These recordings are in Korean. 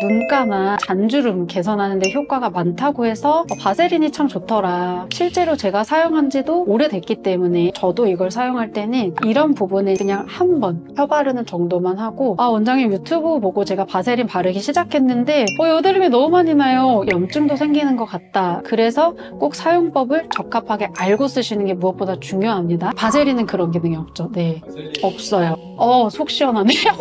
눈가나 잔주름 개선하는 데 효과가 많다고 해서 바세린이 참 좋더라. 실제로 제가 사용한 지도 오래됐기 때문에 저도 이걸 사용할 때는 이런 부분에 그냥 한 번 펴 바르는 정도만 하고, 원장님 유튜브 보고 제가 바세린 바르기 시작했는데 여드름이 너무 많이 나요. 염증도 생기는 것 같다. 그래서 꼭 사용법을 적합하게 알고 쓰시는 게 무엇보다 중요합니다. 바세린은 그런 기능이 없죠. 네, 없어요. 속 시원하네요.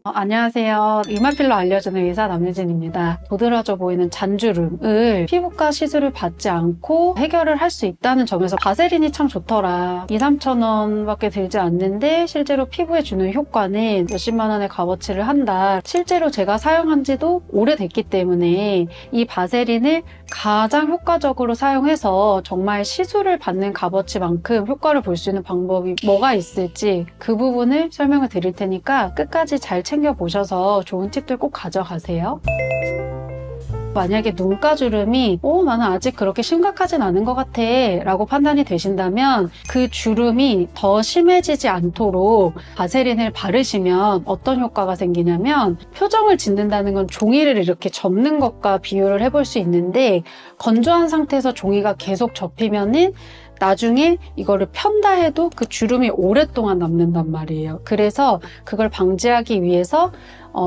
안녕하세요. 이마필러 알려주는 의사 남유진입니다. 도드라져 보이는 잔주름을 피부과 시술을 받지 않고 해결을 할 수 있다는 점에서 바세린이 참 좋더라. 2~3천 원밖에 들지 않는데 실제로 피부에 주는 효과는 몇십만 원의 값어치를 한다. 실제로 제가 사용한 지도 오래됐기 때문에 이 바세린을 가장 효과적으로 사용해서 정말 시술을 받는 값어치만큼 효과를 볼 수 있는 방법이 뭐가 있을지 그 부분을 설명을 드릴 테니까 끝까지 잘 챙겨보셔서 좋은 팁들 꼭 가져가세요. 만약에 눈가주름이 나는 아직 그렇게 심각하진 않은 것 같아 라고 판단이 되신다면 그 주름이 더 심해지지 않도록 바세린을 바르시면 어떤 효과가 생기냐면, 표정을 짓는다는 건 종이를 이렇게 접는 것과 비교를 해볼 수 있는데, 건조한 상태에서 종이가 계속 접히면은 나중에 이거를 편다 해도 그 주름이 오랫동안 남는단 말이에요. 그래서 그걸 방지하기 위해서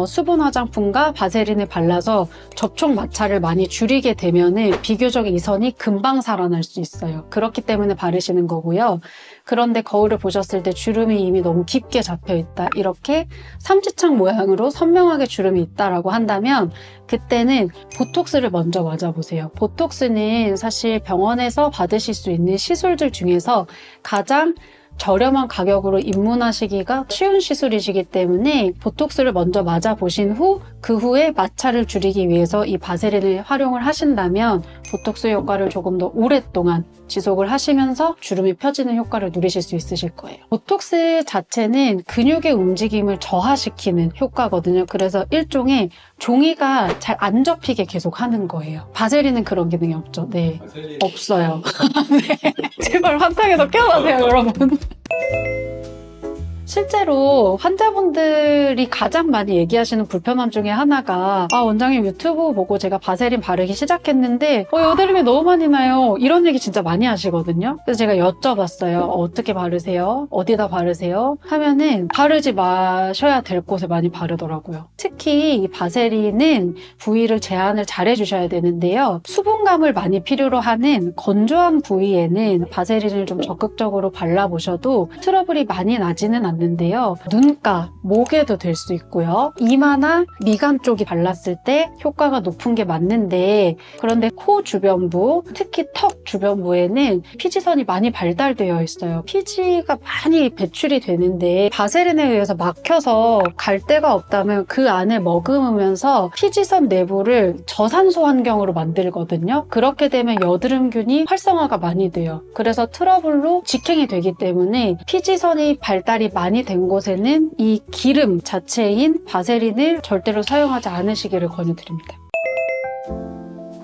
수분 화장품과 바세린을 발라서 접촉 마찰을 많이 줄이게 되면은 비교적 이 선이 금방 살아날 수 있어요. 그렇기 때문에 바르시는 거고요. 그런데 거울을 보셨을 때 주름이 이미 너무 깊게 잡혀있다, 이렇게 삼지창 모양으로 선명하게 주름이 있다라고 한다면 그때는 보톡스를 먼저 맞아보세요. 보톡스는 사실 병원에서 받으실 수 있는 시술들 중에서 가장 저렴한 가격으로 입문하시기가 쉬운 시술이시기 때문에 보톡스를 먼저 맞아보신 후 그 후에 마찰을 줄이기 위해서 이 바세린을 활용을 하신다면 보톡스 효과를 조금 더 오랫동안 지속을 하시면서 주름이 펴지는 효과를 누리실 수 있으실 거예요. 보톡스 자체는 근육의 움직임을 저하시키는 효과거든요. 그래서 일종의 종이가 잘 안 접히게 계속 하는 거예요. 바세린은 그런 기능이 없죠. 네, 없어요. 네. 제발 환상에서 깨어나세요, 여러분. 실제로 환자분들이 가장 많이 얘기하시는 불편함 중에 하나가 원장님 유튜브 보고 제가 바세린 바르기 시작했는데 여드름이 너무 많이 나요. 이런 얘기 진짜 많이 하시거든요. 그래서 제가 여쭤봤어요. 어떻게 바르세요? 어디다 바르세요? 하면은 바르지 마셔야 될 곳에 많이 바르더라고요. 특히 이 바세린은 부위를 제한을 잘 해주셔야 되는데요. 수분감을 많이 필요로 하는 건조한 부위에는 바세린을 좀 적극적으로 발라보셔도 트러블이 많이 나지는 않는데요. 눈가, 목에도 될 수 있고요. 이마나 미간 쪽이 발랐을 때 효과가 높은 게 맞는데, 그런데 코 주변부, 특히 턱 주변부에는 피지선이 많이 발달되어 있어요. 피지가 많이 배출이 되는데 바세린에 의해서 막혀서 갈 데가 없다면 그 안에 머금으면서 피지선 내부를 저산소 환경으로 만들거든요. 그렇게 되면 여드름균이 활성화가 많이 돼요. 그래서 트러블로 직행이 되기 때문에 피지선이 발달이 많이 된 곳에는 이 기름 자체인 바세린을 절대로 사용하지 않으시기를 권유드립니다.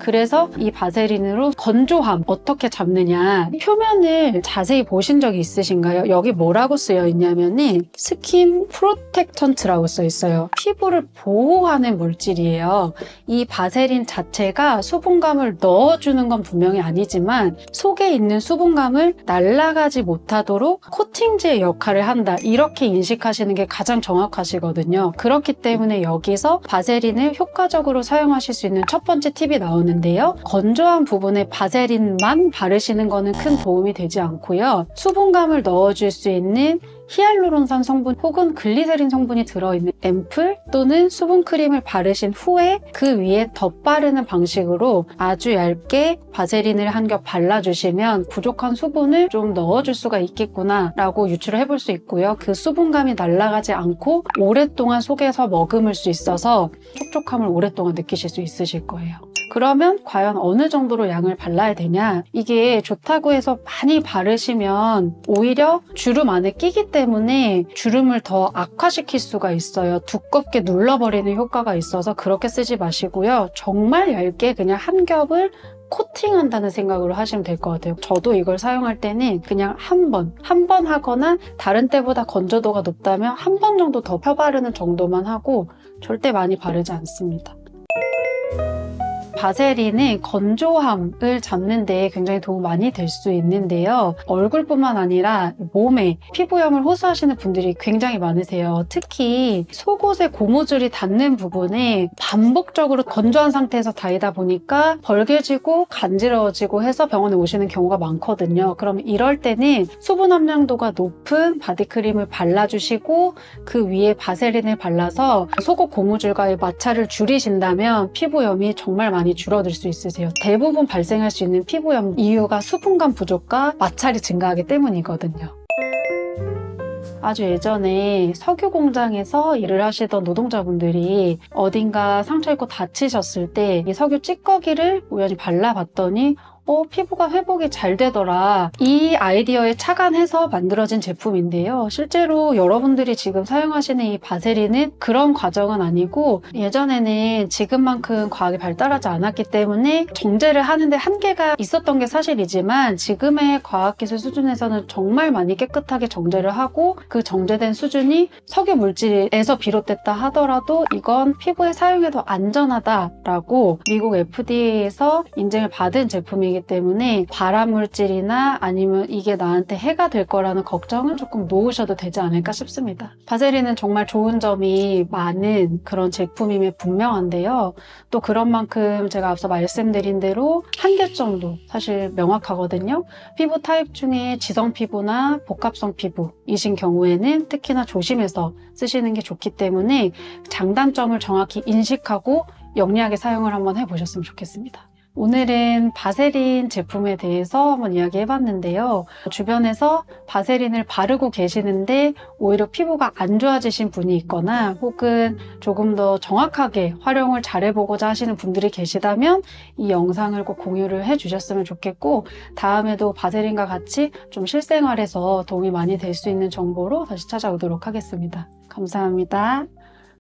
그래서 이 바세린으로 건조함 어떻게 잡느냐, 표면을 자세히 보신 적이 있으신가요? 여기 뭐라고 쓰여 있냐면은 스킨 프로텍턴트라고 써 있어요. 피부를 보호하는 물질이에요. 이 바세린 자체가 수분감을 넣어주는 건 분명히 아니지만 속에 있는 수분감을 날아가지 못하도록 코팅제의 역할을 한다, 이렇게 인식하시는 게 가장 정확하시거든요. 그렇기 때문에 여기서 바세린을 효과적으로 사용하실 수 있는 첫 번째 팁이 나오는데요. 건조한 부분에 바세린만 바르시는 거는 큰 도움이 되지 않고요. 수분감을 넣어줄 수 있는 히알루론산 성분 혹은 글리세린 성분이 들어있는 앰플 또는 수분크림을 바르신 후에 그 위에 덧바르는 방식으로 아주 얇게 바세린을 한 겹 발라주시면 부족한 수분을 좀 넣어줄 수가 있겠구나 라고 유추를 해볼 수 있고요. 그 수분감이 날아가지 않고 오랫동안 속에서 머금을 수 있어서 촉촉함을 오랫동안 느끼실 수 있으실 거예요. 그러면 과연 어느 정도로 양을 발라야 되냐? 이게 좋다고 해서 많이 바르시면 오히려 주름 안에 끼기 때문에 주름을 더 악화시킬 수가 있어요. 두껍게 눌러버리는 효과가 있어서 그렇게 쓰지 마시고요. 정말 얇게 그냥 한 겹을 코팅한다는 생각으로 하시면 될 것 같아요. 저도 이걸 사용할 때는 그냥 한 번 하거나 다른 때보다 건조도가 높다면 한 번 정도 더 펴바르는 정도만 하고 절대 많이 바르지 않습니다. 바세린은 건조함을 잡는 데 굉장히 도움 많이 될 수 있는데요. 얼굴뿐만 아니라 몸에 피부염을 호소하시는 분들이 굉장히 많으세요. 특히 속옷의 고무줄이 닿는 부분에 반복적으로 건조한 상태에서 닿이다 보니까 벌개지고 간지러워지고 해서 병원에 오시는 경우가 많거든요. 그럼 이럴 때는 수분 함량도가 높은 바디크림을 발라주시고 그 위에 바세린을 발라서 속옷 고무줄과의 마찰을 줄이신다면 피부염이 정말 많이 줄어들 수 있으세요. 대부분 발생할 수 있는 피부염 이유가 수분감 부족과 마찰이 증가하기 때문이거든요. 아주 예전에 석유 공장에서 일을 하시던 노동자분들이 어딘가 상처 입고 다치셨을 때 이 석유 찌꺼기를 우연히 발라봤더니 피부가 회복이 잘 되더라. 이 아이디어에 착안해서 만들어진 제품인데요. 실제로 여러분들이 지금 사용하시는 이 바세린은 그런 과정은 아니고 예전에는 지금만큼 과학이 발달하지 않았기 때문에 정제를 하는데 한계가 있었던 게 사실이지만 지금의 과학기술 수준에서는 정말 많이 깨끗하게 정제를 하고 그 정제된 수준이 석유 물질에서 비롯됐다 하더라도 이건 피부에 사용해도 안전하다라고 미국 FDA에서 인증을 받은 제품이기 때문에 발암물질이나 아니면 이게 나한테 해가 될 거라는 걱정은 조금 놓으셔도 되지 않을까 싶습니다. 바세린은 정말 좋은 점이 많은 그런 제품임에 분명한데요. 또 그런 만큼 제가 앞서 말씀드린 대로 한계 정도 사실 명확하거든요. 피부 타입 중에 지성 피부나 복합성 피부이신 경우에는 특히나 조심해서 쓰시는 게 좋기 때문에 장단점을 정확히 인식하고 영리하게 사용을 한번 해보셨으면 좋겠습니다. 오늘은 바세린 제품에 대해서 한번 이야기해봤는데요. 주변에서 바세린을 바르고 계시는데 오히려 피부가 안 좋아지신 분이 있거나 혹은 조금 더 정확하게 활용을 잘해보고자 하시는 분들이 계시다면 이 영상을 꼭 공유를 해주셨으면 좋겠고 다음에도 바세린과 같이 좀 실생활에서 도움이 많이 될 수 있는 정보로 다시 찾아오도록 하겠습니다. 감사합니다.